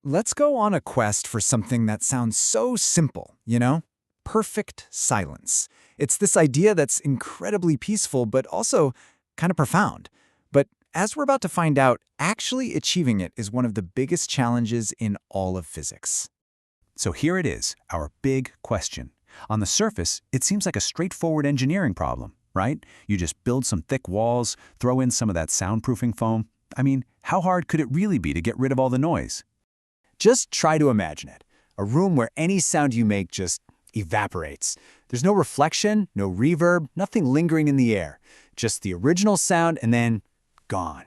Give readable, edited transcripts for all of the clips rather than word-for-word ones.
Let's go on a quest for something that sounds so simple, Perfect silence. It's this idea that's incredibly peaceful, but also kind of profound. But as we're about to find out, actually achieving it is one of the biggest challenges in all of physics. So here it is, our big question. On the surface, it seems like a straightforward engineering problem, right? You just build some thick walls, throw in some of that soundproofing foam. I mean, how hard could it really be to get rid of all the noise? Just try to imagine it. A room where any sound you make just evaporates. There's no reflection, no reverb, nothing lingering in the air. Just the original sound and then gone.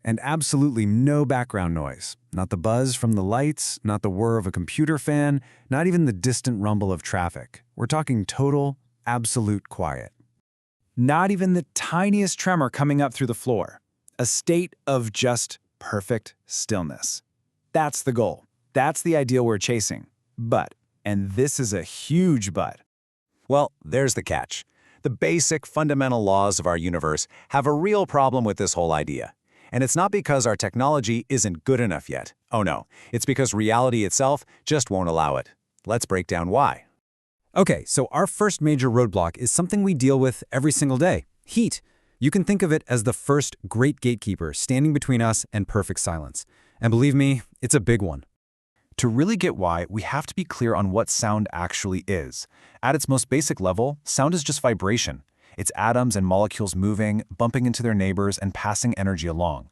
And absolutely no background noise. Not the buzz from the lights, not the whir of a computer fan, not even the distant rumble of traffic. We're talking total, absolute quiet. Not even the tiniest tremor coming up through the floor. A state of just perfect stillness. That's the goal. That's the ideal we're chasing. But, and this is a huge but. Well, there's the catch. The basic fundamental laws of our universe have a real problem with this whole idea. And it's not because our technology isn't good enough yet. Oh no, it's because reality itself just won't allow it. Let's break down why. Okay, so our first major roadblock is something we deal with every single day: heat. You can think of it as the first great gatekeeper standing between us and perfect silence. And believe me, it's a big one. To really get why, we have to be clear on what sound actually is. At its most basic level, sound is just vibration. It's atoms and molecules moving, bumping into their neighbors, and passing energy along.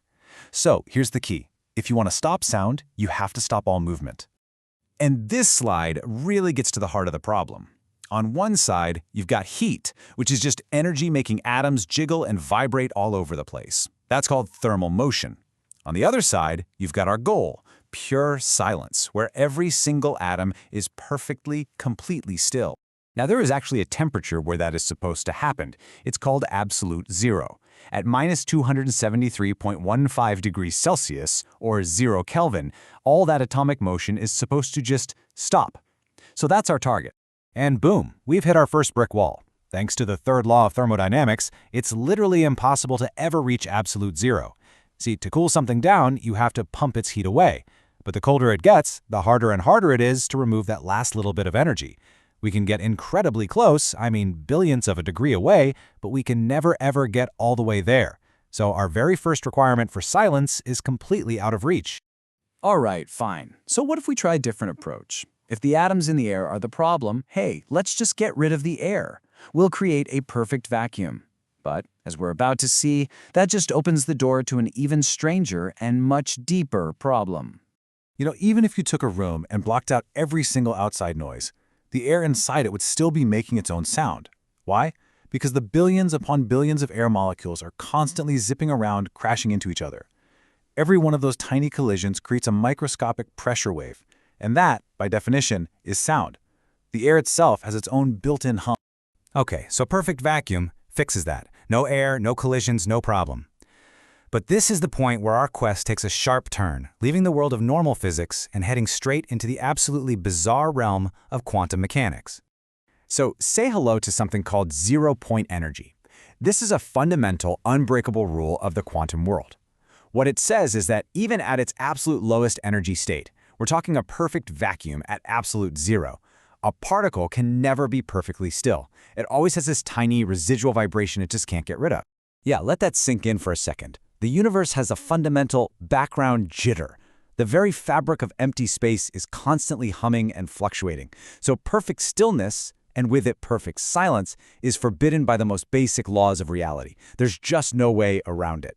So here's the key. If you want to stop sound, you have to stop all movement. And this slide really gets to the heart of the problem. On one side, you've got heat, which is just energy making atoms jiggle and vibrate all over the place. That's called thermal motion. On the other side, you've got our goal, pure silence, where every single atom is perfectly, completely still. Now, there is actually a temperature where that is supposed to happen. It's called absolute zero. At minus 273.15 degrees Celsius, or 0 Kelvin, all that atomic motion is supposed to just stop. So that's our target. And boom, we've hit our first brick wall. Thanks to the third law of thermodynamics, it's literally impossible to ever reach absolute zero. See, to cool something down, you have to pump its heat away. But the colder it gets, the harder and harder it is to remove that last little bit of energy. We can get incredibly close, I mean billionths of a degree away, but we can never ever get all the way there. So our very first requirement for silence is completely out of reach. All right, fine. So what if we try a different approach? If the atoms in the air are the problem, hey, let's just get rid of the air. We'll create a perfect vacuum. But, as we're about to see, that just opens the door to an even stranger and much deeper problem. Even if you took a room and blocked out every single outside noise, the air inside it would still be making its own sound. Why? Because the billions upon billions of air molecules are constantly zipping around, crashing into each other. Every one of those tiny collisions creates a microscopic pressure wave, and that, by definition, is sound. The air itself has its own built-in hum. Okay, so perfect vacuum fixes that. No air, no collisions, no problem. But this is the point where our quest takes a sharp turn, leaving the world of normal physics and heading straight into the absolutely bizarre realm of quantum mechanics. So say hello to something called zero-point energy. This is a fundamental, unbreakable rule of the quantum world. What it says is that even at its absolute lowest energy state, we're talking a perfect vacuum at absolute zero, a particle can never be perfectly still. It always has this tiny residual vibration it just can't get rid of. Yeah, let that sink in for a second. The universe has a fundamental background jitter. The very fabric of empty space is constantly humming and fluctuating. So perfect stillness, and with it perfect silence, is forbidden by the most basic laws of reality. There's just no way around it.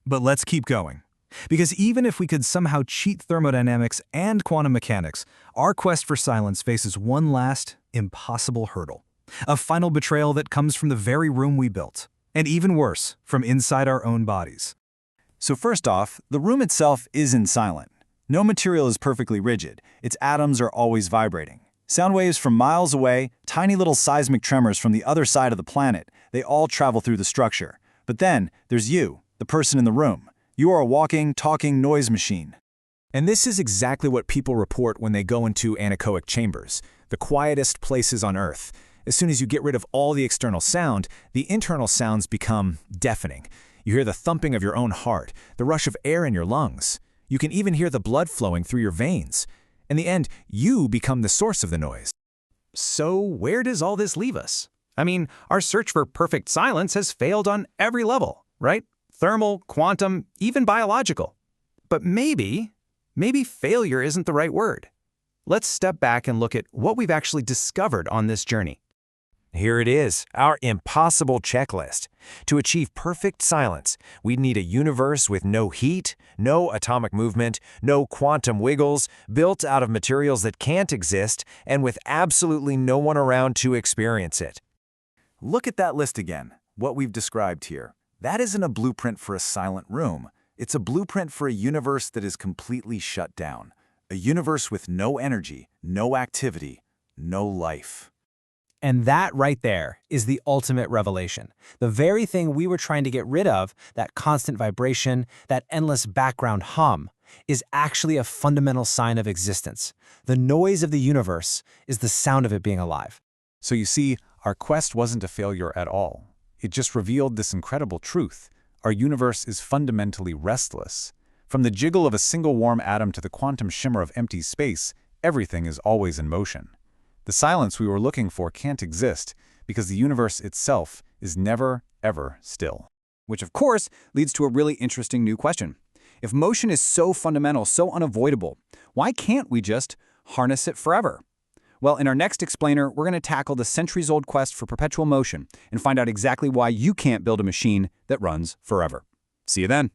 But let's keep going. Because even if we could somehow cheat thermodynamics and quantum mechanics, our quest for silence faces one last, impossible hurdle. A final betrayal that comes from the very room we built. And even worse, from inside our own bodies. So first off, the room itself isn't silent. No material is perfectly rigid. Its atoms are always vibrating. Sound waves from miles away, tiny little seismic tremors from the other side of the planet, they all travel through the structure. But then, there's you, the person in the room. You are a walking, talking noise machine. And this is exactly what people report when they go into anechoic chambers, the quietest places on Earth. As soon as you get rid of all the external sound, the internal sounds become deafening. You hear the thumping of your own heart, the rush of air in your lungs. You can even hear the blood flowing through your veins. In the end, you become the source of the noise. So where does all this leave us? I mean, our search for perfect silence has failed on every level, right? Thermal, quantum, even biological. But maybe failure isn't the right word. Let's step back and look at what we've actually discovered on this journey. Here it is, our impossible checklist. To achieve perfect silence, we'd need a universe with no heat, no atomic movement, no quantum wiggles, built out of materials that can't exist, and with absolutely no one around to experience it. Look at that list again, what we've described here. That isn't a blueprint for a silent room. It's a blueprint for a universe that is completely shut down. A universe with no energy, no activity, no life. And that right there is the ultimate revelation. The very thing we were trying to get rid of, that constant vibration, that endless background hum, is actually a fundamental sign of existence. The noise of the universe is the sound of it being alive. So you see, our quest wasn't a failure at all. It just revealed this incredible truth. Our universe is fundamentally restless. From the jiggle of a single warm atom to the quantum shimmer of empty space, everything is always in motion. The silence we were looking for can't exist because the universe itself is never, ever still. Which, of course, leads to a really interesting new question. If motion is so fundamental, so unavoidable, why can't we just harness it forever? Well, in our next explainer, we're going to tackle the centuries-old quest for perpetual motion and find out exactly why you can't build a machine that runs forever. See you then.